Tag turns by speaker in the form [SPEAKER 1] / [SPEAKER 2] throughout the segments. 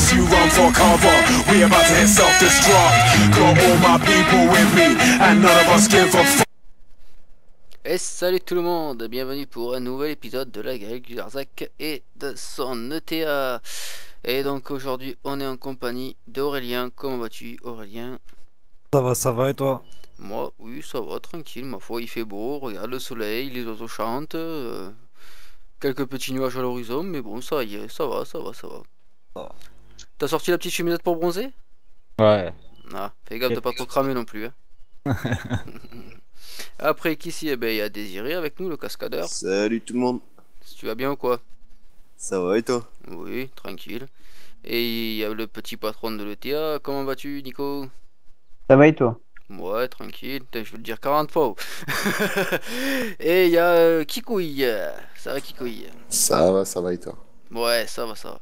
[SPEAKER 1] Unless you run for cover, we about to hit self-destruct. Got all my people with me, and none of us give a fuck.
[SPEAKER 2] Et salut tout le monde, bienvenue pour un nouvel épisode de la grille du Larzac et de son ETA. Et donc aujourd'hui on est en compagnie d'Aurélien. Comment vas-tu Aurélien?
[SPEAKER 3] Ça va et toi?
[SPEAKER 2] Moi, oui, ça va, tranquille, ma foi, il fait beau, regarde le soleil, les oiseaux chantent, quelques petits nuages à l'horizon, mais bon, ça y est, ça va, ça va, ça va.
[SPEAKER 3] Ça
[SPEAKER 2] T'as sorti la petite cheminette pour bronzer?
[SPEAKER 3] va. Ouais.
[SPEAKER 2] Ah, fais gaffe de
[SPEAKER 3] Yep.
[SPEAKER 2] pas trop cramer non plus, hein. Après qu'ici, eh ben, il y a Désiré avec nous, le cascadeur.
[SPEAKER 4] Salut tout le monde,
[SPEAKER 2] Si tu vas bien ou quoi?
[SPEAKER 4] ça va et toi?
[SPEAKER 2] Oui, tranquille. Et il y a le petit patron de l'ETA, comment vas-tu Nico?
[SPEAKER 5] Ça va et toi?
[SPEAKER 2] Ouais, tranquille, putain, je vais le dire 40 fois. Et il y a Kikouille, ça va Kikouille?
[SPEAKER 4] Ça va et toi?
[SPEAKER 2] Ouais, ça va, ça va.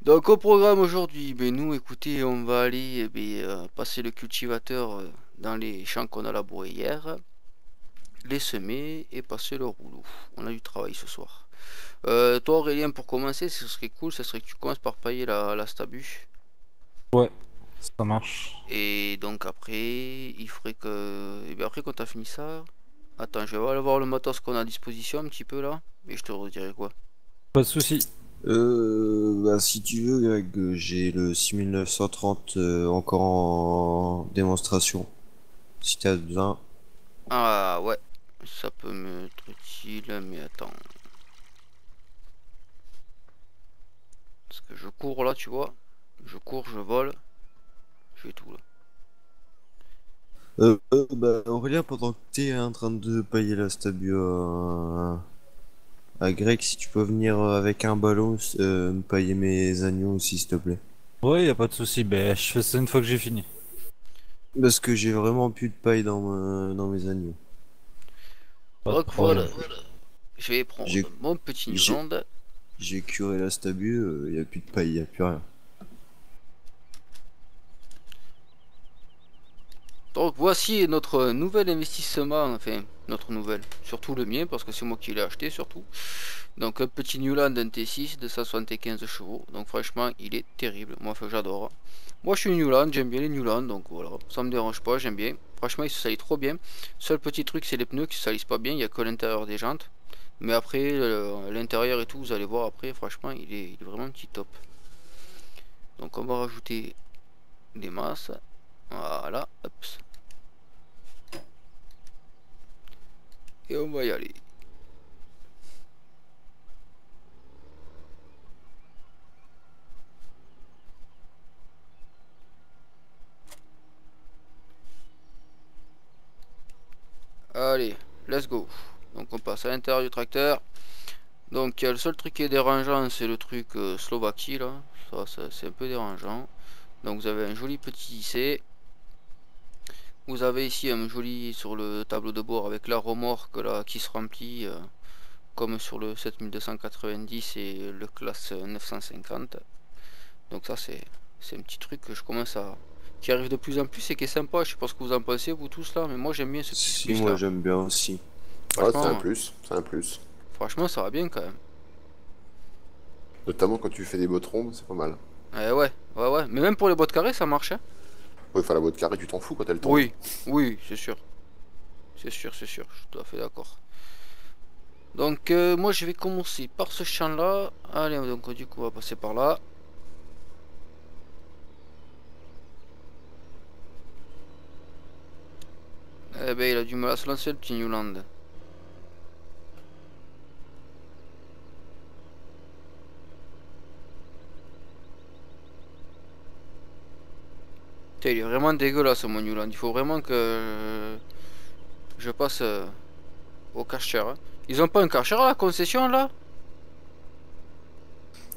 [SPEAKER 2] Donc au programme aujourd'hui, ben, nous écoutez, on va aller passer le cultivateur dans les champs qu'on a labourés hier, les semer et passer le rouleau. On a du travail ce soir. Toi Aurélien, pour commencer, ce serait cool, ce serait que tu commences par pailler la stabu.
[SPEAKER 3] Ouais, ça marche.
[SPEAKER 2] Et donc après, il faudrait que... Et bien après quand t'as fini ça... Attends, je vais aller voir le matos qu'on a à disposition un petit peu là, et je te redirai quoi.
[SPEAKER 3] Pas de soucis.
[SPEAKER 4] Bah si tu veux, Greg, j'ai le 6930 encore en démonstration. Si t'as besoin.
[SPEAKER 2] Ah ouais, ça peut me être utile, mais attends. Parce que je cours là, tu vois. Je cours, je vole. Je fais tout là.
[SPEAKER 4] Bah Aurélien, pendant que t'es en train de pailler la stabu à Greg, si tu peux venir avec un ballon, me pailler mes agneaux aussi, s'il te plaît.
[SPEAKER 3] Ouais, y a pas de soucis. Ben, je fais ça une fois que j'ai fini.
[SPEAKER 4] Parce que j'ai vraiment plus de paille dans mes agneaux.
[SPEAKER 3] Pas de
[SPEAKER 2] Donc
[SPEAKER 3] problème.
[SPEAKER 2] voilà, je vais prendre
[SPEAKER 4] J'ai
[SPEAKER 2] mon petit
[SPEAKER 4] j'ai
[SPEAKER 2] Newland.
[SPEAKER 4] j'ai curé la stabu, y a plus de paille, y a plus rien.
[SPEAKER 2] Donc voici notre nouvel investissement, enfin notre nouvelle, surtout le mien parce que c'est moi qui l'ai acheté surtout. Donc un petit Newland, un T6 de 175 chevaux, donc franchement il est terrible, moi enfin, j'adore. Moi je suis Newland, j'aime bien les Newland, donc voilà, ça me dérange pas, j'aime bien. Franchement il se salit trop bien. Seul petit truc c'est les pneus qui se salissent pas bien, il n'y a que l'intérieur des jantes. Mais après l'intérieur et tout, vous allez voir après, franchement il est vraiment petit top. Donc on va rajouter des masses, voilà, hop. Et on va y aller. Allez, let's go. Donc on passe à l'intérieur du tracteur. Donc le seul truc qui est dérangeant, c'est le truc Slovaquie là. Ça c'est un peu dérangeant. Donc vous avez un joli petit C. Vous avez ici un joli sur le tableau de bord avec la remorque là qui se remplit comme sur le 7290 et le classe 950. Donc ça c'est un petit truc que je commence à... qui arrive de plus en plus et qui est sympa. Je sais pas ce que vous en pensez vous tous là, mais moi j'aime bien ce petit
[SPEAKER 4] Si,
[SPEAKER 2] plus
[SPEAKER 4] moi
[SPEAKER 2] là.
[SPEAKER 4] j'aime bien aussi.
[SPEAKER 6] Ouais, c'est un
[SPEAKER 2] Franchement,
[SPEAKER 6] plus, c'est un plus.
[SPEAKER 2] franchement ça va bien quand même.
[SPEAKER 6] Notamment quand tu fais des bottes rondes, c'est pas mal.
[SPEAKER 2] Ouais, ouais. Mais même pour les boîtes carrées, ça marche, hein.
[SPEAKER 6] Ouais, enfin la botte carrée, tu t'en fous quand elle tombe.
[SPEAKER 2] Oui, oui, c'est sûr. C'est sûr, c'est sûr. Je suis tout à fait d'accord. Donc, moi, je vais commencer par ce champ-là. Allez, donc, du coup, on va passer par là. Eh ben, il a du mal à se lancer, le petit Newland. Putain, il est vraiment dégueulasse, mon Newland. Il faut vraiment que je passe au Karcher, hein. Ils ont pas un Karcher à la concession, là?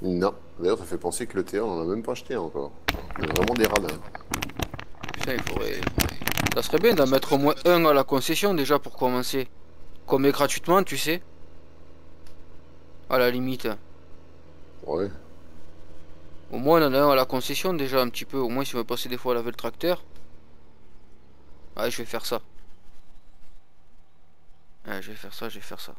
[SPEAKER 6] Non. D'ailleurs, ça fait penser que le T1, on en a même pas acheté encore. On est vraiment des radins.
[SPEAKER 2] Putain, il faudrait... Ça serait bien d'en mettre au moins un à la concession, déjà, pour commencer. Qu'on met gratuitement, tu sais. À la limite.
[SPEAKER 6] Ouais.
[SPEAKER 2] Au moins, on en a un à la concession, déjà, un petit peu. Au moins, si on veut passer des fois à laver le tracteur. Ouais, je vais faire ça. Ouais, je vais faire ça, je vais faire ça.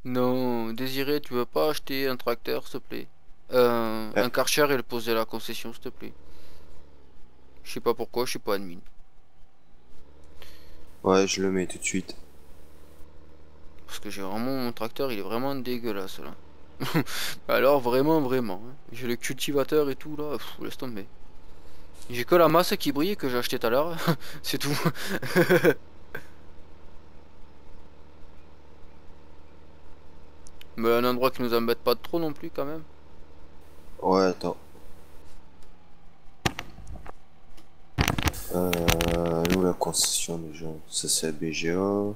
[SPEAKER 2] Non, Désiré, tu veux pas acheter un tracteur, s'il te plaît? un Karcher et le poser à la concession, s'il te plaît. Je sais pas pourquoi, je suis pas admin.
[SPEAKER 4] Ouais, je le mets tout de suite.
[SPEAKER 2] Parce que j'ai vraiment mon tracteur, il est vraiment dégueulasse là. Alors vraiment, vraiment. Hein. J'ai le cultivateur et tout là, pff, laisse tomber. J'ai que la masse qui brille que j'ai acheté tout à l'heure. C'est tout. Mais un endroit qui nous embête pas trop non plus quand même.
[SPEAKER 4] Ouais, attends. Nous la concession déjà, ça c'est la BGA.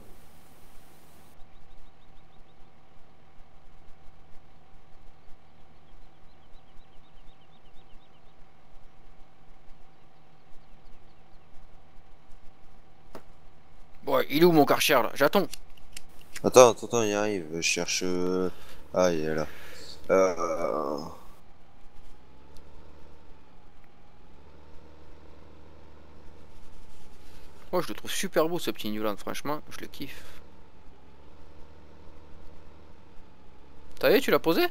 [SPEAKER 2] Bon, il est où mon Karcher là? J'attends.
[SPEAKER 4] Attends, il arrive, je cherche... Ah, il est là. Euh...
[SPEAKER 2] Moi je le trouve super beau ce petit Newland, franchement, je le kiffe. Ça y est, tu l'as posé?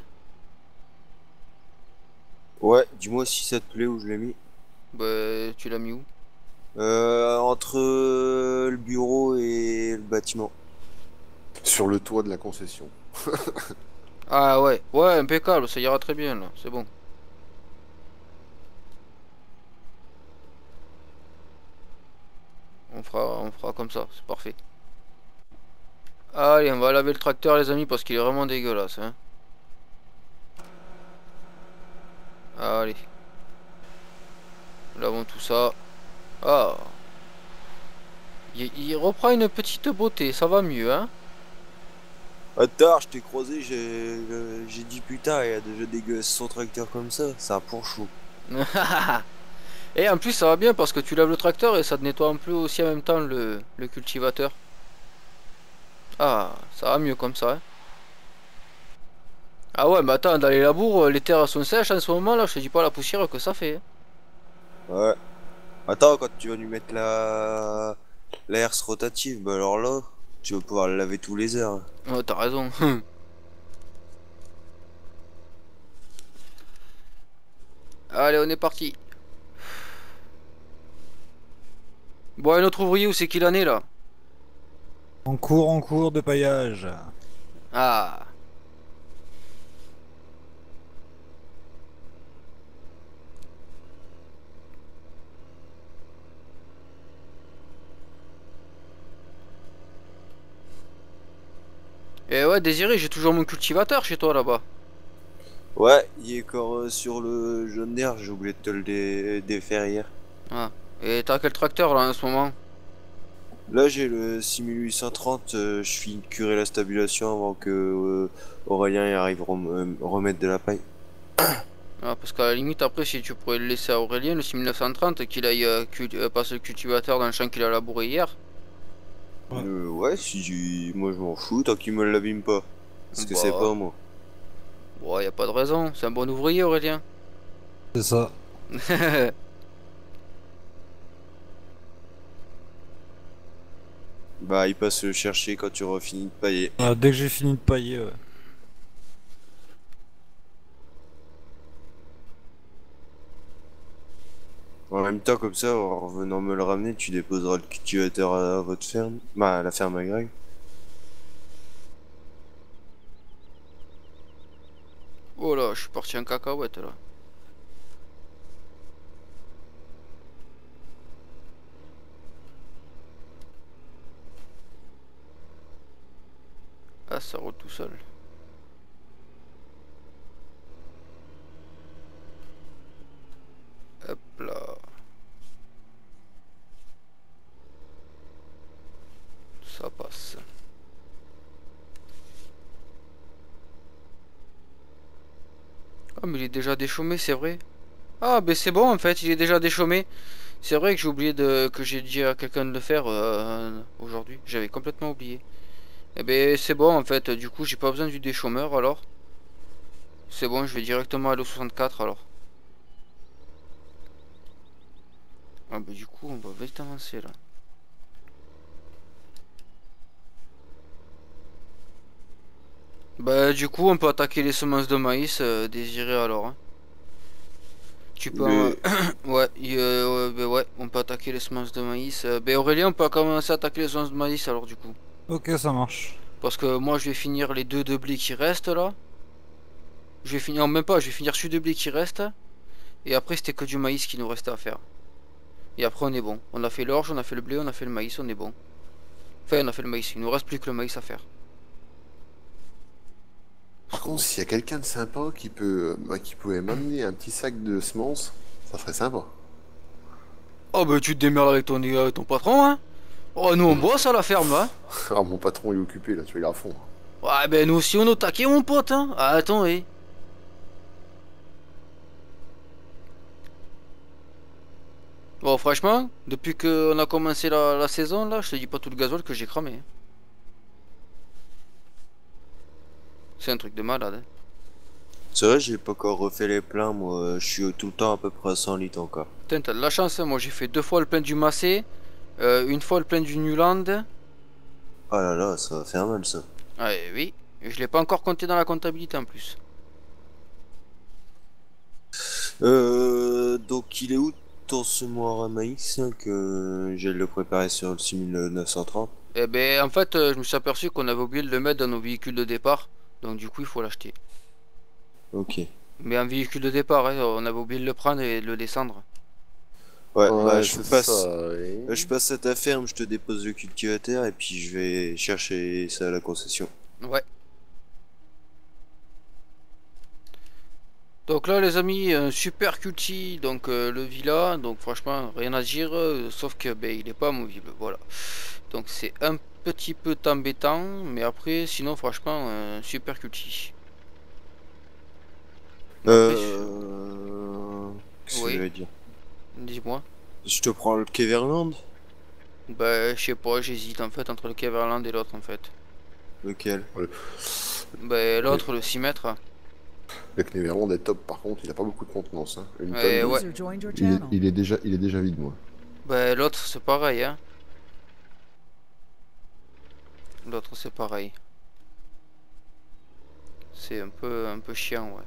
[SPEAKER 4] Ouais, dis-moi si ça te plaît où je l'ai mis.
[SPEAKER 2] Bah, tu l'as mis où?
[SPEAKER 4] Entre le bureau et le bâtiment.
[SPEAKER 6] Sur le toit de la concession.
[SPEAKER 2] Ah ouais, ouais, impeccable, ça ira très bien là, c'est bon. On fera comme ça, c'est parfait. Allez, on va laver le tracteur les amis parce qu'il est vraiment dégueulasse. Hein. Allez. Lavons tout ça. Ah. Il reprend une petite beauté, ça va mieux, hein.
[SPEAKER 4] Attends, je t'ai croisé, j'ai dit putain, il y a déjà dégueulasse son tracteur comme ça, c'est un pourchou.
[SPEAKER 2] Et en plus ça va bien parce que tu laves le tracteur et ça te nettoie un peu aussi en même temps le cultivateur. Ah, ça va mieux comme ça. Hein. Ah ouais, mais attends, dans les labours, les terres sont sèches en ce moment là, je te dis pas la poussière que ça fait. Hein.
[SPEAKER 4] Ouais. Attends, quand tu vas lui mettre la herse rotative, bah alors là, tu vas pouvoir le laver tous les heures.
[SPEAKER 2] Oh, t'as raison. Allez, on est parti. Bon, et notre ouvrier, où c'est qu'il en est là?
[SPEAKER 3] En cours de paillage.
[SPEAKER 2] Ah. Et ouais, Désiré, j'ai toujours mon cultivateur chez toi là-bas.
[SPEAKER 4] Ouais, il est encore sur le jaune d'air, j'ai oublié de te le défaire hier.
[SPEAKER 2] Ah. Et t'as quel tracteur là en ce moment?
[SPEAKER 4] Là, j'ai le 6830, je finis de curer la stabulation avant que Aurélien y arrive remettre de la paille.
[SPEAKER 2] Ah, parce qu'à la limite, après, si tu pourrais le laisser à Aurélien, le 6930, qu'il aille passer le cultivateur dans le champ qu'il a labouré hier.
[SPEAKER 3] Ouais.
[SPEAKER 4] Ouais, moi je m'en fous, tant qu'il me l'abîme pas. Parce que c'est pas moi.
[SPEAKER 2] Bon, y a pas de raison, c'est un bon ouvrier, Aurélien.
[SPEAKER 3] C'est ça.
[SPEAKER 4] Bah, il passe le chercher quand tu auras fini de pailler.
[SPEAKER 3] Ah, dès que j'ai fini de pailler, ouais.
[SPEAKER 4] En même temps, comme ça, en revenant me le ramener, tu déposeras le cultivateur à votre ferme. Bah, à la ferme à Greg.
[SPEAKER 2] Oh là, je suis parti en cacahuète là. Ah, ça roule tout seul. Hop là. Ça passe. Ah, mais il est déjà déchaumé, c'est vrai. Ah, ben c'est bon en fait, il est déjà déchaumé. C'est vrai que j'ai oublié que j'ai dit à quelqu'un de le faire aujourd'hui. J'avais complètement oublié. Eh ben c'est bon en fait, du coup j'ai pas besoin du déchaumeur alors. C'est bon, je vais directement aller au 64 alors. Ah bah du coup on va vite avancer là. Bah du coup on peut attaquer les semences de maïs désirées alors. Hein. Tu peux...
[SPEAKER 4] Mais
[SPEAKER 2] ouais, bah ouais, on peut attaquer les semences de maïs. Bah Aurélien, on peut commencer à attaquer les semences de maïs alors du coup.
[SPEAKER 3] Ok, ça marche.
[SPEAKER 2] Parce que moi je vais finir les deux de blé qui restent là. Je vais finir, non, même pas, je vais finir celui de blé qui reste. Et après c'était que du maïs qui nous restait à faire. Et après on est bon. On a fait l'orge, on a fait le blé, on a fait le maïs, on est bon. Enfin on a fait le maïs, il nous reste plus que le maïs à faire.
[SPEAKER 6] Par contre, s'il y a quelqu'un de sympa qui pouvait m'amener un petit sac de semences, ça serait sympa.
[SPEAKER 2] Oh bah tu te démerdes avec ton patron hein. Oh nous on bosse à la ferme là.
[SPEAKER 6] Ah, mon patron est occupé là, tu vas y aller à fond.
[SPEAKER 2] Ouais ben nous aussi on est au taquet mon pote hein. Ah, attends oui. Bon franchement, depuis qu'on a commencé la saison là, je te dis pas tout le gasoil que j'ai cramé. Hein. C'est un truc de malade. Hein.
[SPEAKER 4] c'est vrai, j'ai pas encore refait les pleins, moi. Je suis tout le temps à peu près à 100 litres encore.
[SPEAKER 2] Putain t'as de la chance hein. Moi j'ai fait 2 fois le plein du Massé, une fois le plein du Nuland.
[SPEAKER 4] Oh là là, ça va faire mal ça.
[SPEAKER 2] Ouais oui. Et je l'ai pas encore compté dans la comptabilité en plus.
[SPEAKER 4] Donc il est où ton semoir à maïs hein, que j'ai le préparer sur le 6930?
[SPEAKER 2] Eh ben en fait je me suis aperçu qu'on avait oublié de le mettre dans nos véhicules de départ. Donc du coup il faut l'acheter.
[SPEAKER 4] Ok.
[SPEAKER 2] Mais un véhicule de départ, hein, on avait oublié de le prendre et de le descendre.
[SPEAKER 4] Ouais,
[SPEAKER 6] Ouais,
[SPEAKER 4] bah
[SPEAKER 6] c'est ça, ouais.
[SPEAKER 4] je passe à ta ferme, je te dépose le cultivateur et puis je vais chercher ça à la concession.
[SPEAKER 2] Ouais. Donc là les amis, un super culti, donc le villa, donc franchement rien à dire, sauf que ben, il est pas amovible, voilà. Donc c'est un petit peu embêtant, mais après sinon franchement super culti. Après,
[SPEAKER 4] Qu'est-ce que
[SPEAKER 2] oui,
[SPEAKER 4] je vais dire?
[SPEAKER 2] dis-moi.
[SPEAKER 4] Je te prends le Keverland?
[SPEAKER 2] Bah je sais pas, j'hésite en fait entre le Keverland et l'autre en fait.
[SPEAKER 4] Lequel?
[SPEAKER 2] Bah l'autre le 6 mètres.
[SPEAKER 6] Le Kneverland est top, par contre, il a pas beaucoup de contenance. Hein. Une
[SPEAKER 2] Ouais,
[SPEAKER 6] tonne,
[SPEAKER 2] ouais.
[SPEAKER 5] User joined your
[SPEAKER 6] il est,
[SPEAKER 5] channel.
[SPEAKER 6] il est déjà vide, moi.
[SPEAKER 2] Bah l'autre c'est pareil hein. L'autre c'est pareil. C'est un peu chiant ouais.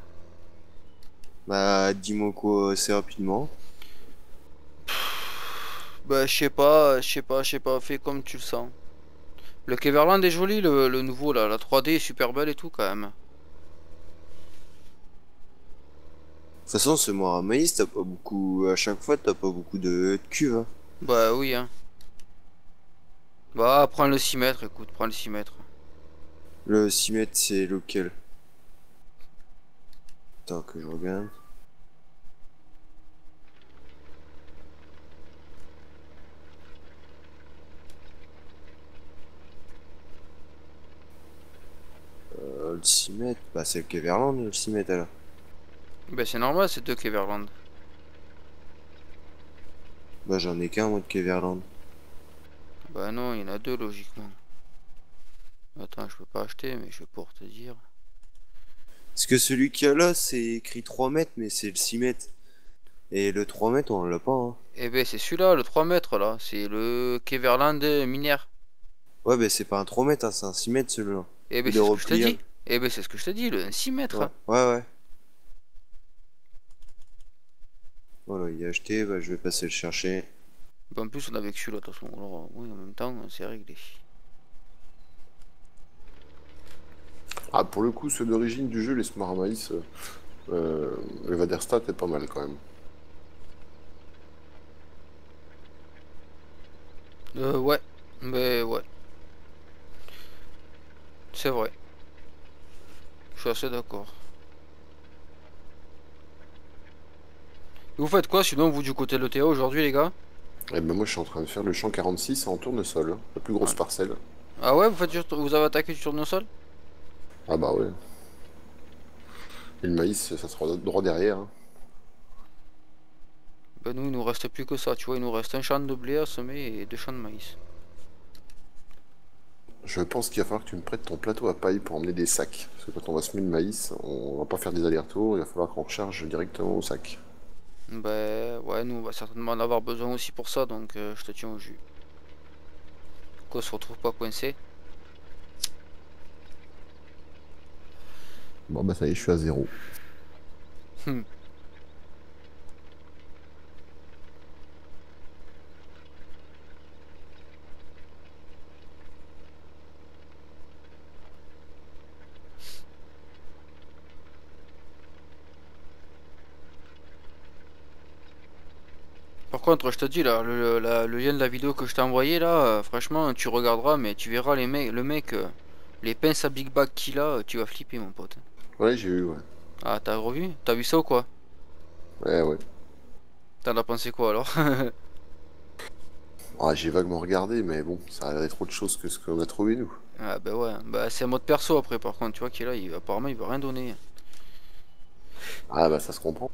[SPEAKER 4] Bah dis-moi quoi assez rapidement.
[SPEAKER 2] Bah je sais pas, fais comme tu le sens. Le Keverland est joli, le nouveau là, la 3D est super belle et tout quand même.
[SPEAKER 4] De toute façon, semoir à maïs, t'as pas beaucoup. À chaque fois, t'as pas beaucoup de cuve. Hein.
[SPEAKER 2] Bah oui hein. Bah prends le 6 mètres, écoute, prends le 6 mètres.
[SPEAKER 4] Le 6 mètres, c'est lequel? Attends que je regarde. Le 6 mètres, bah c'est le Keverland, le 6 mètres alors.
[SPEAKER 2] Bah c'est normal, c'est deux Keverland.
[SPEAKER 4] Bah j'en ai qu'un moi de Keverland.
[SPEAKER 2] Bah non, il y en a deux logiquement. Attends, je peux pas acheter, mais je vais pouvoir te dire.
[SPEAKER 4] Parce que celui qu'il y a là, c'est écrit 3 mètres, mais c'est le 6 mètres. Et le 3 mètres, on l'a pas. Hein.
[SPEAKER 2] Eh ben c'est celui-là, le 3 mètres là, c'est le Keverland minière.
[SPEAKER 4] Ouais, bah c'est pas un 3 mètres, hein, c'est un 6 mètres celui-là.
[SPEAKER 2] Eh ben
[SPEAKER 4] Il
[SPEAKER 2] c'est
[SPEAKER 4] est
[SPEAKER 2] ce que je te
[SPEAKER 4] replié.
[SPEAKER 2] dis. Eh ben c'est ce que je te dis, le 6 mètres.
[SPEAKER 4] Ouais, ouais. Voilà, il est acheté, bah je vais passer le chercher.
[SPEAKER 2] En plus on avait que celui-là de toute façon, alors oui en même temps c'est réglé.
[SPEAKER 6] Ah, pour le coup, ceux d'origine du jeu, les Smart Maïs, le Vaderstat est pas mal quand même.
[SPEAKER 2] Ouais, mais ouais. C'est vrai. Je suis assez d'accord. Vous faites quoi sinon vous du côté de l'ETA aujourd'hui les gars?
[SPEAKER 6] Et ben moi, je suis en train de faire le champ 46 en tournesol, la plus grosse parcelle.
[SPEAKER 2] Ah ouais, vous avez attaqué du tournesol?
[SPEAKER 6] Ah bah ouais. Et le maïs, ça sera droit derrière. Hein.
[SPEAKER 2] Ben nous il nous reste plus que ça, tu vois, il nous reste un champ de blé à semer et 2 champs de maïs.
[SPEAKER 6] Je pense qu'il va falloir que tu me prêtes ton plateau à paille pour emmener des sacs. Parce que quand on va semer le maïs, on va pas faire des allers-retours, il va falloir qu'on recharge directement au sac.
[SPEAKER 2] Ben ouais, nous on va certainement en avoir besoin aussi pour ça, donc je te tiens au jus. Qu'on se retrouve pas coincé.
[SPEAKER 6] Bon bah ça y est, je suis à 0.
[SPEAKER 2] Hmm. Par contre, je te dis là, le lien de la vidéo que je t'ai envoyé là, franchement, tu regarderas, mais tu verras le mec, les pinces à Big Bag qu'il a, tu vas flipper, mon pote.
[SPEAKER 6] Ouais, j'ai eu, ouais.
[SPEAKER 2] Ah, t'as revu? T'as vu ça ou quoi?
[SPEAKER 6] Ouais, ouais.
[SPEAKER 2] T'en as pensé quoi alors?
[SPEAKER 6] Ah, j'ai vaguement regardé, mais bon, ça a l'air d'être autre chose que ce qu'on a trouvé, nous.
[SPEAKER 2] Ah, bah ouais, bah c'est un mode perso après, par contre, tu vois qu'il est là, apparemment, il veut rien donner.
[SPEAKER 6] Ah, bah ça se comprend.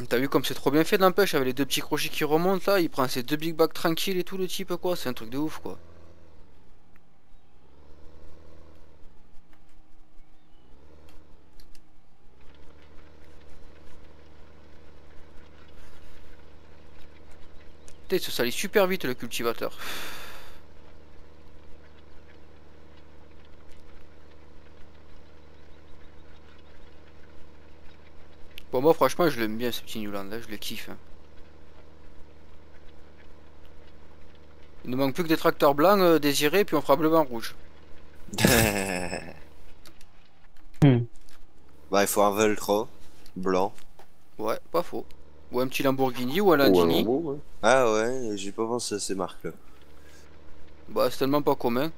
[SPEAKER 2] T'as vu comme c'est trop bien fait, n'empêche, avec les deux petits crochets qui remontent là, il prend ses deux Big Bags tranquilles et tout, le type, quoi, c'est un truc de ouf, quoi. Putain, il se salit super vite, le cultivateur. Bon, moi, franchement, je l'aime bien, ce petit Newland, là, je le kiffe. Hein. Il ne manque plus que des tracteurs blancs désirés, puis on fera bleu-blanc-rouge.
[SPEAKER 5] Hmm.
[SPEAKER 4] Bah, il faut un Velcro blanc.
[SPEAKER 2] Ouais, pas faux. Ou un petit Lamborghini ou un
[SPEAKER 6] Ou un
[SPEAKER 2] Landini.
[SPEAKER 6] Lambo, ouais.
[SPEAKER 4] Ah ouais, j'ai pas pensé à ces marques-là.
[SPEAKER 2] Bah, c'est tellement pas commun.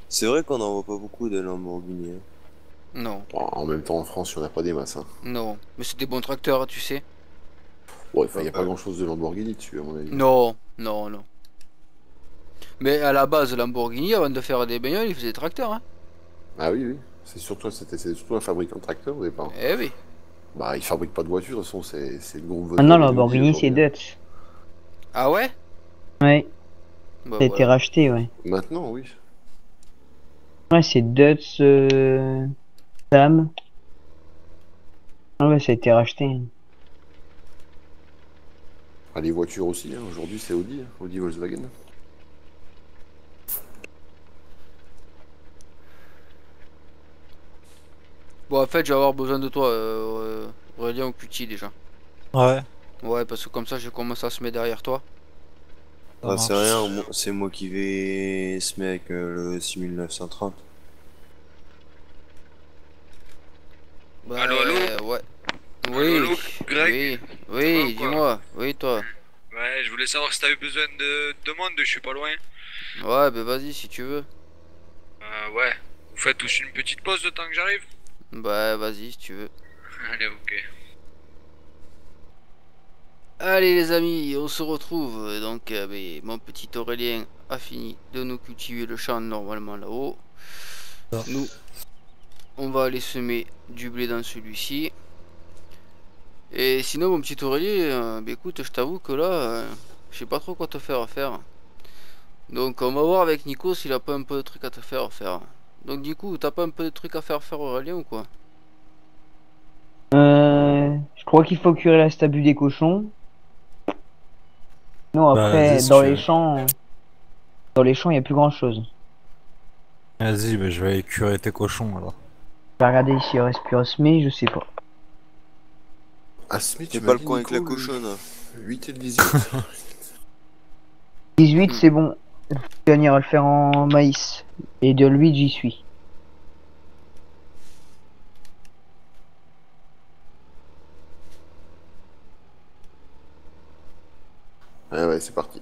[SPEAKER 4] C'est vrai qu'on en voit pas beaucoup de Lamborghini. Hein.
[SPEAKER 2] Non,
[SPEAKER 6] Bon, en même temps, en France, il n'y en a pas des masses, hein.
[SPEAKER 2] non. Mais c'est des bons tracteurs, tu sais.
[SPEAKER 6] Ouais, enfin, il n'y a pas grand-chose de Lamborghini dessus, à mon avis.
[SPEAKER 2] Non, non, non. Mais à la base, Lamborghini, avant de faire des bagnoles, il faisait des tracteurs, hein.
[SPEAKER 6] Ah oui, oui. C'est surtout un fabricant de tracteurs au départ.
[SPEAKER 2] Eh oui.
[SPEAKER 6] Bah, il fabrique pas de voitures, de toute façon, c'est le groupe
[SPEAKER 5] Maintenant,
[SPEAKER 6] Volkswagen
[SPEAKER 5] Lamborghini,
[SPEAKER 6] aujourd'hui,
[SPEAKER 5] c'est
[SPEAKER 6] hein.
[SPEAKER 5] Dutch.
[SPEAKER 2] Ah ouais?
[SPEAKER 5] Ouais,
[SPEAKER 2] Bah
[SPEAKER 5] ça a été
[SPEAKER 2] voilà.
[SPEAKER 5] racheté, ouais.
[SPEAKER 6] Maintenant, oui.
[SPEAKER 5] Ouais, c'est Dutch, Sam. Ah ouais, ça a été racheté.
[SPEAKER 6] Ah, les voitures aussi, hein. Aujourd'hui, c'est Audi, hein. Audi Volkswagen.
[SPEAKER 2] Bon, en fait, je vais avoir besoin de toi, Aurélien ou Cutie déjà.
[SPEAKER 3] Ouais,
[SPEAKER 2] Ouais, parce que comme ça, je commence à se mettre derrière toi.
[SPEAKER 3] ça
[SPEAKER 4] Ah, c'est
[SPEAKER 3] marche.
[SPEAKER 4] rien, c'est moi qui vais se mettre avec le 6930.
[SPEAKER 2] Bah,
[SPEAKER 7] Allô, allô?
[SPEAKER 2] ouais.
[SPEAKER 7] Allô,
[SPEAKER 2] Oui,
[SPEAKER 7] allô, Greg?
[SPEAKER 2] oui,
[SPEAKER 7] Ça va
[SPEAKER 2] oui,
[SPEAKER 7] ou quoi?
[SPEAKER 2] dis-moi. Oui, toi.
[SPEAKER 7] Ouais, je voulais savoir si t'avais besoin de monde, je suis pas loin.
[SPEAKER 2] Ouais, bah vas-y si tu veux.
[SPEAKER 7] Ouais. Vous faites tous une petite pause le temps que j'arrive?
[SPEAKER 2] Bah vas-y si tu veux.
[SPEAKER 7] Allez, ok.
[SPEAKER 2] Allez les amis, on se retrouve. Donc mon petit Aurélien a fini de nous cultiver le champ normalement là-haut.
[SPEAKER 3] Ah.
[SPEAKER 2] Nous, on va aller semer du blé dans celui-ci. Et sinon mon petit Aurélien, bah écoute, je t'avoue que là, je sais pas trop quoi te faire faire. Donc on va voir avec Nico s'il a pas un peu de trucs à te faire faire. Donc du coup, t'as pas un peu de trucs à faire faire Aurélien ou quoi?
[SPEAKER 5] Je crois qu'il faut curer la stabule des cochons. Non,
[SPEAKER 3] Bah,
[SPEAKER 5] après,
[SPEAKER 3] vas-y, si tu veux.
[SPEAKER 5] dans les champs, il n'y a plus grand-chose.
[SPEAKER 3] Vas-y, bah, je vais aller curer tes cochons alors.
[SPEAKER 5] Je vais regarder s'il reste plus à semer, je sais pas.
[SPEAKER 6] Ah, Smith,
[SPEAKER 4] T'es
[SPEAKER 6] tu
[SPEAKER 4] pas
[SPEAKER 6] m'as
[SPEAKER 4] le
[SPEAKER 6] dit,
[SPEAKER 4] coin avec
[SPEAKER 6] Nico,
[SPEAKER 4] la cochonne. Hein.
[SPEAKER 6] 8 et le 18.
[SPEAKER 5] 18, c'est bon. On ira le faire en maïs. Et de l'huile, j'y suis.
[SPEAKER 6] Ouais, ouais, c'est parti.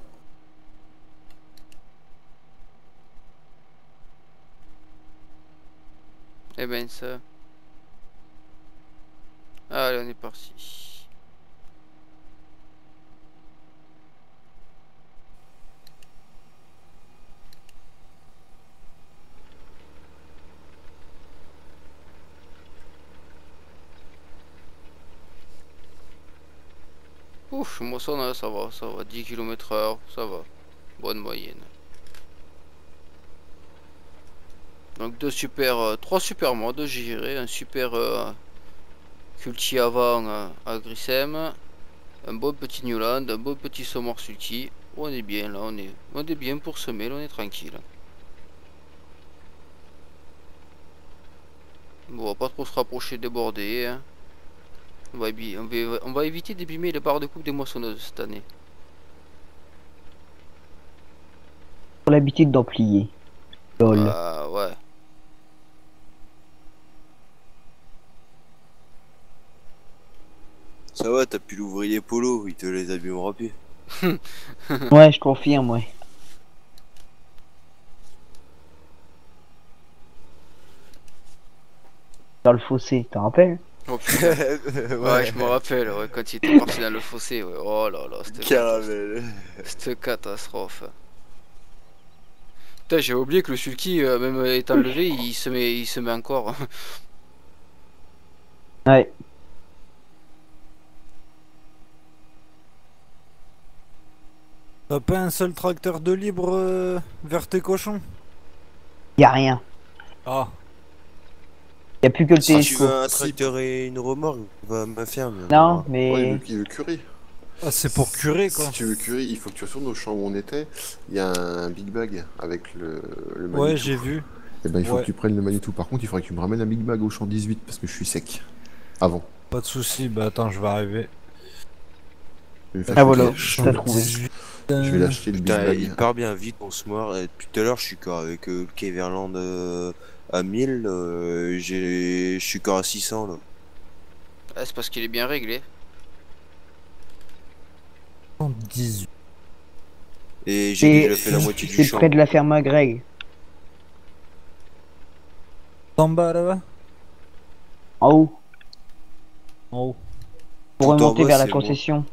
[SPEAKER 2] Eh ben ça. Allez, on est parti. Ouf, moi ça va, 10 km/h, ça va. Bonne moyenne. Donc trois super modes, je dirais. Un super culti avant à Grisem. Un beau petit Newland, un beau petit Somor Sulky. On est bien là, on est bien pour semer, là, on est tranquille. Bon, on va pas trop se rapprocher des bordées. Hein. On va éviter d'abîmer les barres de coupe des moissonneuses cette année.
[SPEAKER 5] Pour l'habitude d'en plier. Lol.
[SPEAKER 2] Ah ouais.
[SPEAKER 4] Ça va, t'as pu l'ouvrier Polo, il te les abîmera plus.
[SPEAKER 5] Ouais, je confirme, ouais. Dans le fossé, t'en rappelles?
[SPEAKER 2] Oh, putain. Ouais, je me rappelle, ouais, quand il était parti dans le fossé, ouais. Oh là là,
[SPEAKER 4] Caramel.
[SPEAKER 2] cette catastrophe. Putain, j'ai oublié que le sulky, même étant levé, il se met encore.
[SPEAKER 5] Ouais.
[SPEAKER 3] T'as pas un seul tracteur de libre vers tes cochons?
[SPEAKER 5] Y a rien.
[SPEAKER 3] Ah,
[SPEAKER 5] Y a plus que le
[SPEAKER 4] Si tu
[SPEAKER 5] télescope.
[SPEAKER 4] veux un tracteur et une remorque, va à ma ferme.
[SPEAKER 5] Non,
[SPEAKER 6] Ouais,
[SPEAKER 5] mais...
[SPEAKER 6] il veut curer.
[SPEAKER 3] ah c'est pour curer quoi.
[SPEAKER 6] Si tu veux curer, il faut que tu retournes au champ où on était. Il y a un big bag avec le Manitou.
[SPEAKER 3] Ouais, j'ai vu.
[SPEAKER 6] Et ben il faut
[SPEAKER 3] Ouais.
[SPEAKER 6] que tu prennes le Manitou. Par contre, il faudrait que tu me ramènes un big bag au champ 18 parce que je suis sec. Avant.
[SPEAKER 3] Pas de soucis, bah attends, je vais arriver.
[SPEAKER 6] Je vais faire
[SPEAKER 5] Ah
[SPEAKER 6] quelque
[SPEAKER 5] voilà,
[SPEAKER 6] chose.
[SPEAKER 5] t'as trouvé.
[SPEAKER 3] 18.
[SPEAKER 6] Je vais l'acheter le big
[SPEAKER 4] Putain,
[SPEAKER 6] bag.
[SPEAKER 4] il part bien vite, on se marre. Et depuis tout à l'heure, je suis corps avec Keverland à 1000. Je suis corps à 600 là.
[SPEAKER 2] Ah, c'est parce qu'il est bien réglé.
[SPEAKER 3] 18.
[SPEAKER 4] Et j'ai déjà
[SPEAKER 5] Et
[SPEAKER 4] fait la moitié du
[SPEAKER 5] c'est
[SPEAKER 4] champ.
[SPEAKER 5] près de la ferme à Greg.
[SPEAKER 3] En bas là-bas?
[SPEAKER 5] En haut.
[SPEAKER 3] En haut.
[SPEAKER 5] Pour
[SPEAKER 4] Tout en
[SPEAKER 5] remonter
[SPEAKER 4] bas,
[SPEAKER 5] vers la
[SPEAKER 4] c'est moi.
[SPEAKER 5] concession.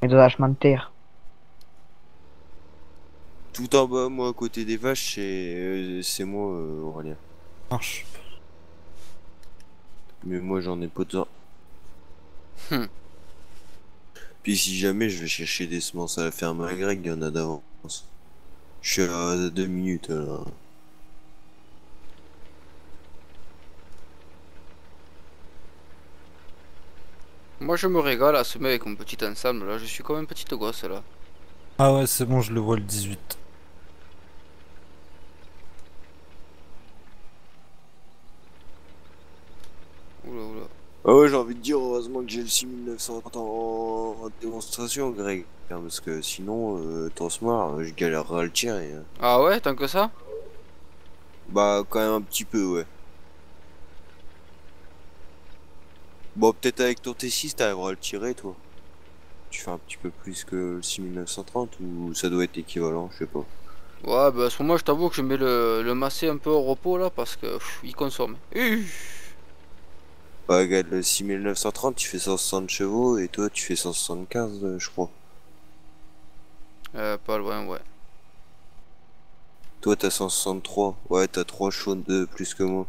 [SPEAKER 5] Et dans un chemin de terre.
[SPEAKER 4] Tout en bas, moi, à côté des vaches, c'est moi, Aurélien.
[SPEAKER 3] Marche.
[SPEAKER 4] Mais moi, j'en ai pas besoin.
[SPEAKER 2] Hmm.
[SPEAKER 4] Puis si jamais je vais chercher des semences à la ferme à Greg, il y en a d'avance. Je suis à 2 minutes là.
[SPEAKER 2] Moi, je me régale à semer avec mon petit ensemble. Là, je suis comme une petite gosse là.
[SPEAKER 3] Ah ouais, c'est bon, je le vois le 18.
[SPEAKER 2] Oula, oula.
[SPEAKER 4] Ah ouais, j'ai envie de dire, heureusement que j'ai le 6930 en démonstration, Greg. Parce que sinon, t'en se marre, je galérerais à le tirer. Hein.
[SPEAKER 2] Ah ouais, tant que ça?
[SPEAKER 4] Bah, quand même un petit peu, ouais. Bon, peut-être avec ton T6, t'arriveras à le tirer, toi. Tu fais un petit peu plus que le 6930 ou ça doit être équivalent, je sais pas.
[SPEAKER 2] Ouais, bah à ce moment, je t'avoue que je mets le massé un peu au repos là parce que il consomme.
[SPEAKER 4] Bah, regarde, le 6930, tu fais 160 chevaux et toi, tu fais 175, je crois.
[SPEAKER 2] Pas loin, ouais.
[SPEAKER 4] Toi, t'as 163. Ouais, t'as 3 chevaux de plus que moi.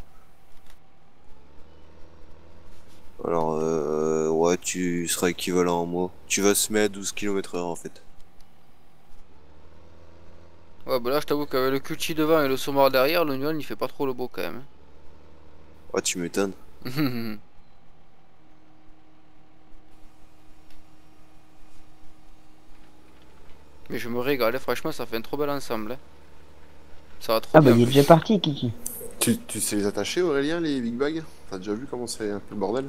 [SPEAKER 4] Alors, ouais, tu seras équivalent en moi. Tu vas se mettre à 12 km/h en fait.
[SPEAKER 2] Ouais, bah là, je t'avoue qu'avec le culti devant et le semoir derrière, le nuage il fait pas trop le beau quand même.
[SPEAKER 4] Ouais, tu m'étonnes.
[SPEAKER 2] Hein. Mais je me régale, franchement, ça fait un trop bel ensemble. Hein. Ça va trop
[SPEAKER 5] Ah bah
[SPEAKER 2] bien.
[SPEAKER 5] il est déjà parti, Kiki.
[SPEAKER 6] Tu sais les attacher, Aurélien, les big bags? T'as déjà vu comment c'est un peu le bordel?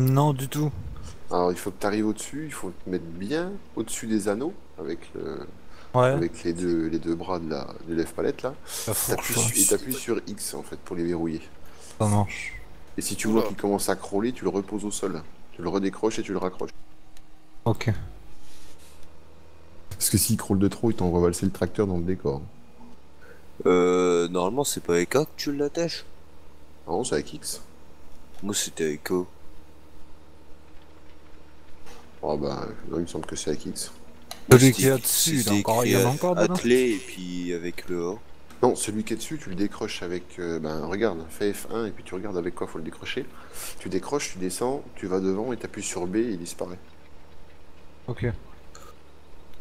[SPEAKER 3] Non, du tout.
[SPEAKER 6] Alors il faut que tu arrives au-dessus, il faut te mettre bien au-dessus des anneaux avec
[SPEAKER 3] Ouais,
[SPEAKER 6] avec les deux bras de lève-palette là.
[SPEAKER 3] la fourche.
[SPEAKER 6] Et t'appuies sur X en fait pour les verrouiller.
[SPEAKER 3] Ça marche.
[SPEAKER 6] Et si tu
[SPEAKER 2] Oula.
[SPEAKER 6] vois qu'il commence à crawler, tu le reposes au sol. Tu le redécroches et tu le raccroches.
[SPEAKER 3] Ok.
[SPEAKER 6] Parce que s'il crawl de trop, il t'envoie valser le tracteur dans le décor.
[SPEAKER 4] Normalement, c'est pas avec A que tu l'attaches.
[SPEAKER 6] Non, c'est avec X.
[SPEAKER 4] Moi, c'était avec O.
[SPEAKER 6] Oh bah, non, il me semble que c'est avec X.
[SPEAKER 3] Celui
[SPEAKER 4] C'était
[SPEAKER 3] qui est
[SPEAKER 4] écrit-
[SPEAKER 3] dessus, il
[SPEAKER 4] c'était
[SPEAKER 3] y en a
[SPEAKER 4] écrit
[SPEAKER 3] encore dedans.
[SPEAKER 4] attelé et puis avec le A.
[SPEAKER 6] Non, celui qui est dessus, tu le décroches avec... regarde, fais F1 et puis tu regardes avec quoi faut le décrocher. Tu décroches, tu descends, tu vas devant et t'appuies sur B et il disparaît.
[SPEAKER 3] Ok.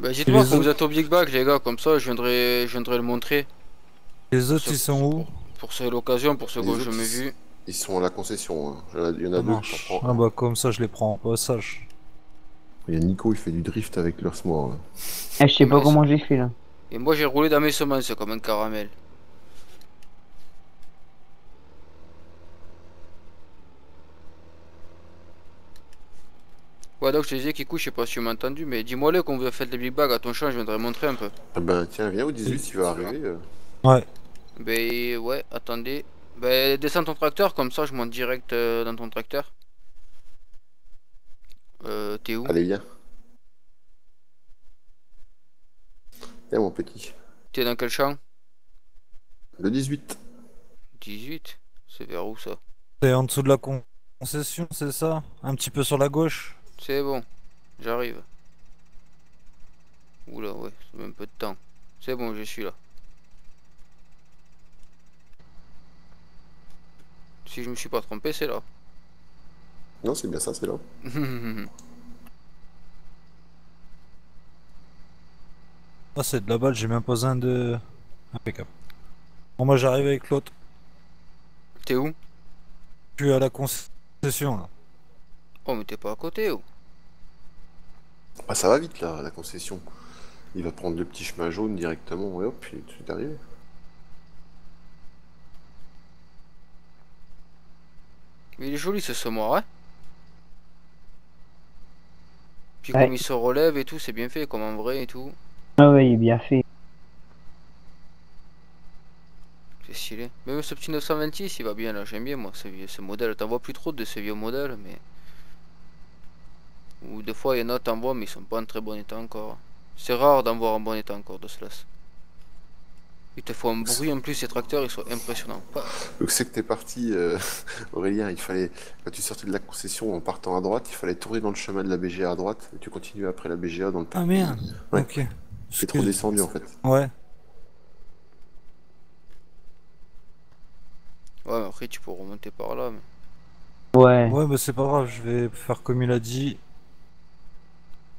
[SPEAKER 2] Bah, dites-moi
[SPEAKER 3] les
[SPEAKER 2] quand vous
[SPEAKER 3] autres-
[SPEAKER 2] êtes au Big Bag, les gars, comme ça, je viendrai le montrer.
[SPEAKER 3] Les autres, ils sont où?
[SPEAKER 2] Pour cette occasion, pour ceux
[SPEAKER 6] Les
[SPEAKER 2] que
[SPEAKER 6] autres,
[SPEAKER 2] je m'ai vu.
[SPEAKER 6] Ils sont à la concession. Hein. Il y en a
[SPEAKER 3] Ça
[SPEAKER 6] deux,
[SPEAKER 3] marche.
[SPEAKER 6] t'en prends
[SPEAKER 3] Ah
[SPEAKER 6] un.
[SPEAKER 3] bah comme ça, je les prends au passage.
[SPEAKER 6] Il y a Nico, il fait du drift avec leur s'more. Là.
[SPEAKER 5] Ah, je sais pas
[SPEAKER 2] Ouais,
[SPEAKER 5] comment j'ai fait là.
[SPEAKER 2] Et moi, j'ai roulé dans mes semences comme un caramel. Ouais, donc je te disais, Kikou, je sais pas si tu m'as entendu, mais dis-moi-le qu'on veut faire les big bags à ton champ, je viendrai montrer un peu.
[SPEAKER 6] Ah ben tiens, viens au 18, il va arriver.
[SPEAKER 3] Ouais.
[SPEAKER 2] Ben ouais, attendez. Ben descends ton tracteur, comme ça je monte direct dans ton tracteur. T'es où?
[SPEAKER 6] Allez, viens. Viens mon petit.
[SPEAKER 2] T'es dans quel champ?
[SPEAKER 6] Le 18.
[SPEAKER 2] 18? C'est vers où ça?
[SPEAKER 3] C'est en dessous de la concession, c'est ça? Un petit peu sur la gauche.
[SPEAKER 2] C'est bon, j'arrive. Oula, ouais, c'est même peu de temps. C'est bon, je suis là. Si je me suis pas trompé, c'est là.
[SPEAKER 6] Non, c'est bien ça, c'est là.
[SPEAKER 3] Ah, c'est de la balle, j'ai même pas besoin de. Impeccable. Bon, moi j'arrive avec l'autre.
[SPEAKER 2] T'es où?
[SPEAKER 3] Je suis à la concession là.
[SPEAKER 2] Oh, mais t'es pas à côté, oh.
[SPEAKER 6] Ah, ça va vite là, la concession. Il va prendre le petit chemin jaune directement et hop, il est arrivé.
[SPEAKER 2] Mais il est joli ce semoir, hein? Puis
[SPEAKER 5] Ouais.
[SPEAKER 2] comme il se relève et tout, c'est bien fait, comme en vrai et tout.
[SPEAKER 5] Ah ouais, il est bien fait.
[SPEAKER 2] C'est stylé. Même ce petit 926, il va bien là, j'aime bien moi ce modèle. T'en vois plus trop de ce vieux modèle, mais. Ou des fois il y en a, t'en vois, mais ils sont pas en très bon état encore. C'est rare d'en voir en bon état encore de cela. Il te faut un bruit en plus, ces tracteurs ils sont impressionnants.
[SPEAKER 6] Donc c'est que t'es parti, Aurélien, il fallait, quand tu sortais de la concession en partant à droite, il fallait tourner dans le chemin de la BGA à droite, et tu continues après la BGA dans le
[SPEAKER 3] Ah merde.
[SPEAKER 6] Ouais.
[SPEAKER 3] Ok.
[SPEAKER 6] C'est trop descendu en fait.
[SPEAKER 3] Ouais.
[SPEAKER 2] Ouais, mais après tu peux remonter par là. Mais...
[SPEAKER 5] Ouais.
[SPEAKER 3] Ouais, mais c'est pas grave, je vais faire comme il a dit.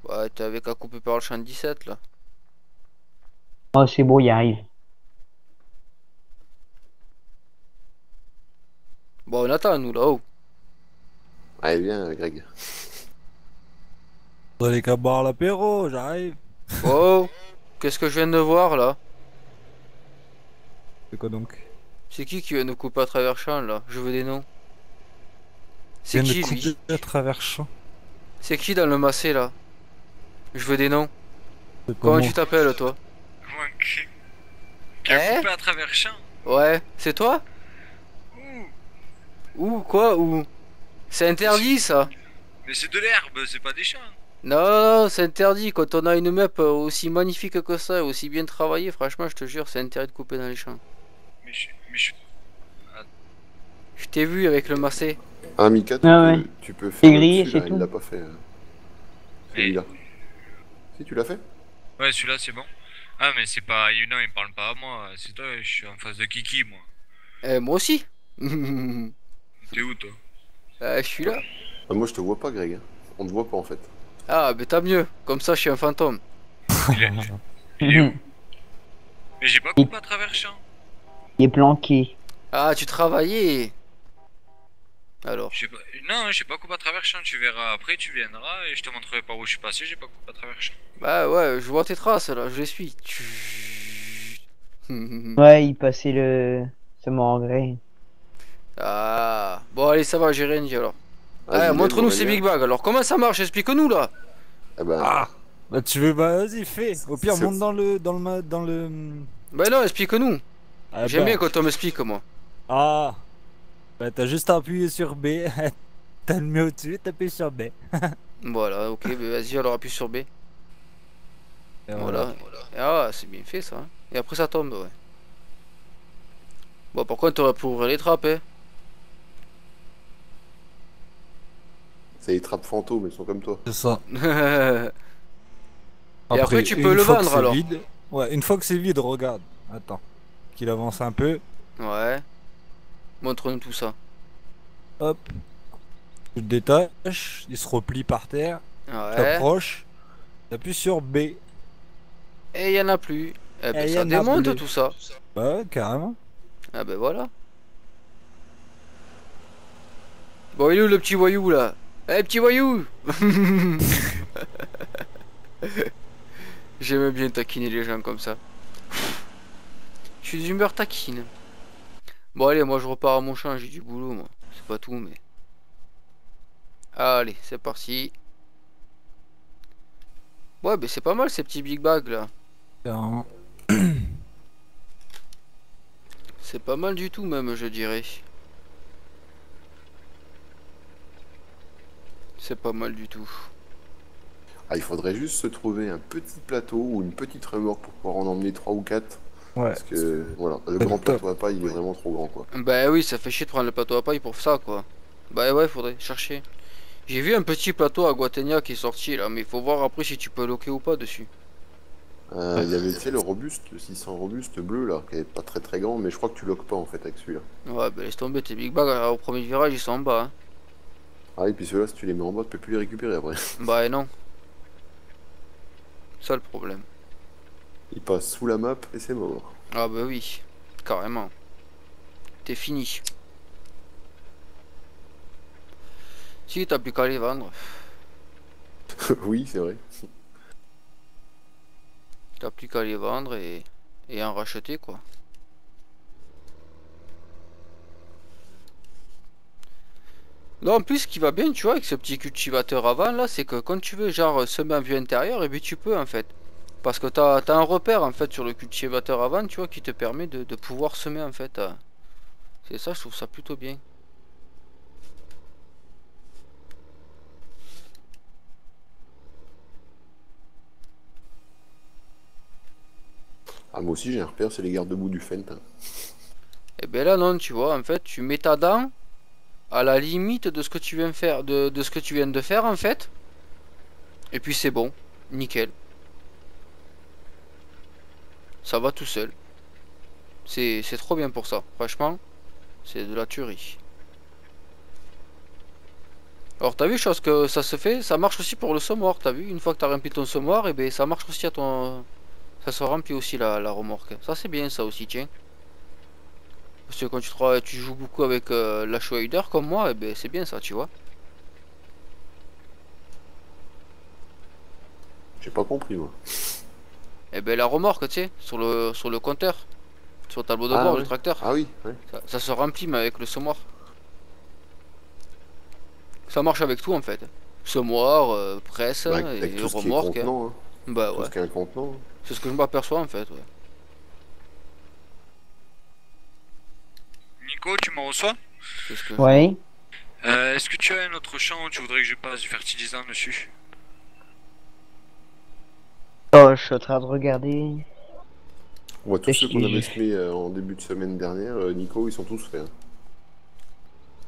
[SPEAKER 2] Ouais, t'avais qu'à couper par le champ 17 là.
[SPEAKER 5] Oh, c'est beau, il arrive.
[SPEAKER 2] Bon, on attend nous là-haut.
[SPEAKER 6] Allez, viens, Greg.
[SPEAKER 3] Vous allez qu'à boire l'apéro, j'arrive.
[SPEAKER 2] Oh, qu'est-ce que je viens de voir là?
[SPEAKER 3] C'est quoi donc?
[SPEAKER 2] C'est qui vient de couper à travers champ là? Je veux des noms. C'est
[SPEAKER 3] Viens
[SPEAKER 2] qui
[SPEAKER 3] de
[SPEAKER 2] lui?
[SPEAKER 3] couper à travers champ.
[SPEAKER 2] C'est qui dans le massé là? Je veux des noms.
[SPEAKER 3] C'est pas
[SPEAKER 2] Comment
[SPEAKER 3] moi.
[SPEAKER 2] tu t'appelles toi?
[SPEAKER 7] Moi, qui a
[SPEAKER 2] Hein?
[SPEAKER 7] coupé à travers champ.
[SPEAKER 2] Ouais, c'est toi?
[SPEAKER 7] Ouh,
[SPEAKER 2] Où? Quoi? Où? C'est interdit ça?
[SPEAKER 7] mais c'est de l'herbe, c'est pas des champs.
[SPEAKER 2] Non, non, c'est interdit. Quand on a une map aussi magnifique que ça, aussi bien travaillée, franchement, je te jure, c'est interdit de couper dans les champs.
[SPEAKER 7] Mais je...
[SPEAKER 2] Je t'ai vu avec le massé.
[SPEAKER 6] Ah, Mika,
[SPEAKER 5] Ah
[SPEAKER 6] tu peux
[SPEAKER 5] C'est
[SPEAKER 6] faire
[SPEAKER 5] grillé,
[SPEAKER 6] dessus, là,
[SPEAKER 5] c'est
[SPEAKER 6] il
[SPEAKER 5] tout.
[SPEAKER 6] l'a pas fait. Celui-là. Si, tu l'as fait?
[SPEAKER 7] Ouais, celui-là c'est bon. Ah, mais c'est pas. Non, il me parle pas à moi. C'est toi, je suis en face de Kiki, moi.
[SPEAKER 2] Moi aussi.
[SPEAKER 7] T'es où, toi?
[SPEAKER 2] Je suis là.
[SPEAKER 6] Ah, moi, je te vois pas, Greg. On te voit pas en fait.
[SPEAKER 2] Ah, mais tant mieux. Comme ça, je suis un fantôme.
[SPEAKER 7] Il est où? Mais j'ai pas coupé à travers champ.
[SPEAKER 5] Il est planqué.
[SPEAKER 2] Ah, tu travaillais. Alors.
[SPEAKER 7] J'ai pas... Non, j'ai pas coupé à travers champ. Tu verras après, tu viendras et je te montrerai par où je suis passé. J'ai pas coupé à travers champ.
[SPEAKER 2] Bah ouais, je vois tes traces là, je les suis.
[SPEAKER 5] Ouais, il passait le... ce mort en grès.
[SPEAKER 2] Ah, bon allez, ça va, j'ai rien dit alors.
[SPEAKER 6] Vas-y,
[SPEAKER 2] Ah,
[SPEAKER 6] viens,
[SPEAKER 2] montre-nous ces
[SPEAKER 6] Aurélien.
[SPEAKER 2] big bags. Alors comment ça marche? Explique-nous là.
[SPEAKER 6] Ah ben,
[SPEAKER 3] Ah. Bah tu veux, bah vas-y, fais. Au pire,
[SPEAKER 6] C'est-
[SPEAKER 3] monte dans le.
[SPEAKER 2] Bah non, explique-nous.
[SPEAKER 3] Ah,
[SPEAKER 2] J'aime
[SPEAKER 3] bah.
[SPEAKER 2] bien quand on m'explique moi.
[SPEAKER 3] Ah. Bah t'as juste à appuyer sur B. T'as le mis au-dessus, t'appuies sur B.
[SPEAKER 2] Voilà, ok, bah vas-y, alors appuie sur B.
[SPEAKER 3] Et
[SPEAKER 2] Voilà. Ah, c'est bien fait ça. Hein. Et après ça tombe, ouais. Bon, par contre, t'aurais pu ouvrir les trappes, hein.
[SPEAKER 6] c'est les trappes fantômes, ils sont comme toi.
[SPEAKER 3] C'est ça.
[SPEAKER 2] Et après, tu peux
[SPEAKER 3] une
[SPEAKER 2] le
[SPEAKER 3] fois que
[SPEAKER 2] vendre,
[SPEAKER 3] c'est
[SPEAKER 2] alors.
[SPEAKER 3] vide- Ouais, une fois que c'est vide, regarde. Attends. Qu'il avance un peu.
[SPEAKER 2] Ouais. Montre-nous tout ça.
[SPEAKER 3] Hop. Tu le détaches. Il se replie par terre.
[SPEAKER 2] Ouais.
[SPEAKER 3] T'approches. T'appuies sur B.
[SPEAKER 2] Et il y en a plus. Eh ben,
[SPEAKER 3] Et y
[SPEAKER 2] ça
[SPEAKER 3] en a
[SPEAKER 2] démonte
[SPEAKER 3] plus.
[SPEAKER 2] tout ça.
[SPEAKER 3] Bah ouais, carrément.
[SPEAKER 2] Ah ben voilà. Bon, il est où le petit voyou là? Eh, petit voyou! J'aime bien taquiner les gens comme ça. Je suis d'humeur taquine. Bon, allez, moi je repars à mon champ, j'ai du boulot, moi. C'est pas tout, mais. Allez, c'est parti. Ouais, mais c'est pas mal ces petits big bags là.
[SPEAKER 3] Tiens,
[SPEAKER 2] C'est pas mal du tout même, je dirais. C'est pas mal du tout.
[SPEAKER 6] Ah, il faudrait juste se trouver un petit plateau ou une petite remorque pour pouvoir en emmener 3 ou 4.
[SPEAKER 3] ouais.
[SPEAKER 6] Parce que, voilà, le grand plateau à paille, il est vraiment trop grand, quoi.
[SPEAKER 2] Bah oui, ça fait chier de prendre le plateau à paille pour ça quoi. Bah ouais, faudrait chercher. J'ai vu un petit plateau à Guatenia qui est sorti là, mais il faut voir après si tu peux loquer ou pas dessus.
[SPEAKER 6] Il y avait, tu sais, le robuste, le 600 robuste bleu, là, qui est pas très très grand, mais je crois que tu loques pas, en fait, avec celui-là.
[SPEAKER 2] Ouais, bah laisse tomber, tes big bags au premier virage ils sont en bas. Hein.
[SPEAKER 6] Ah, et puis ceux-là, si tu les mets en bas, tu peux plus les récupérer après.
[SPEAKER 2] Bah non. Ça le problème.
[SPEAKER 6] Ils passent sous la map et c'est mort.
[SPEAKER 2] Ah bah oui, carrément. T'es fini. Si t'as plus qu'à les vendre,
[SPEAKER 6] Oui, c'est vrai.
[SPEAKER 2] t'as plus qu'à les vendre et en racheter quoi. Là en plus ce qui va bien tu vois avec ce petit cultivateur avant là c'est que quand tu veux genre semer en vue intérieure et bien tu peux en fait. Parce que t'as un repère en fait sur le cultivateur avant tu vois qui te permet de pouvoir semer en fait. C'est ça je trouve ça plutôt bien.
[SPEAKER 6] Ah, moi aussi, j'ai un repère, c'est les garde-boue du Fent.
[SPEAKER 2] Et ben là non tu vois en fait tu mets ta dent à la limite de ce que tu viens de faire de ce que tu viens de faire en fait. Et puis c'est bon, nickel. Ça va tout seul. C'est trop bien pour ça, franchement, c'est de la tuerie. Alors t'as vu chose que ça se fait, ça marche aussi pour le semoir, t'as vu, une fois que t'as rempli ton semoir, et ben ça marche aussi à ton... Ça se remplit aussi la remorque. Ça c'est bien ça aussi, tiens. Parce que quand tu joues beaucoup avec la Schweider comme moi, et ben c'est bien ça, tu vois.
[SPEAKER 6] J'ai pas compris, moi.
[SPEAKER 2] Et ben la remorque, tu sais, sur le compteur, sur le tableau de
[SPEAKER 6] Ah,
[SPEAKER 2] bord
[SPEAKER 6] ouais.
[SPEAKER 2] du tracteur,
[SPEAKER 6] Ah oui, ouais.
[SPEAKER 2] ça se remplit mais avec le semoir. Ça marche avec tout en fait. Semoir, presse
[SPEAKER 6] Bah, avec
[SPEAKER 2] et
[SPEAKER 6] tout ce qui est
[SPEAKER 2] remorque.
[SPEAKER 6] contenant, hein.
[SPEAKER 2] Bah
[SPEAKER 6] Tout
[SPEAKER 2] ouais,
[SPEAKER 6] ce qui est un contenant. Hein.
[SPEAKER 2] c'est ce que je m'aperçois en fait. Ouais.
[SPEAKER 7] Nico, tu m'en reçois?
[SPEAKER 2] C'est ce que
[SPEAKER 5] Ouais.
[SPEAKER 7] Est-ce que tu as un autre champ où tu voudrais que je passe du fertilisant dessus?
[SPEAKER 5] Oh, je suis en train de regarder.
[SPEAKER 6] Moi, tous ceux qu'on
[SPEAKER 5] Et-
[SPEAKER 6] avait semés en début de semaine dernière, Nico, ils sont tous faits.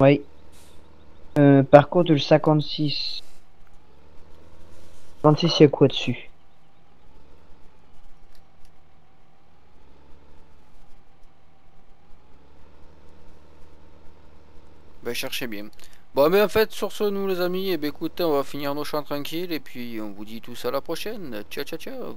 [SPEAKER 6] Hein.
[SPEAKER 5] Ouais. Par contre, le 56. 56, il y a quoi dessus?
[SPEAKER 2] Bah cherchez bien. Bon mais en fait sur ce nous les amis, et ben écoutez on va finir nos champs tranquilles et puis on vous dit tous à la prochaine. Ciao ciao ciao.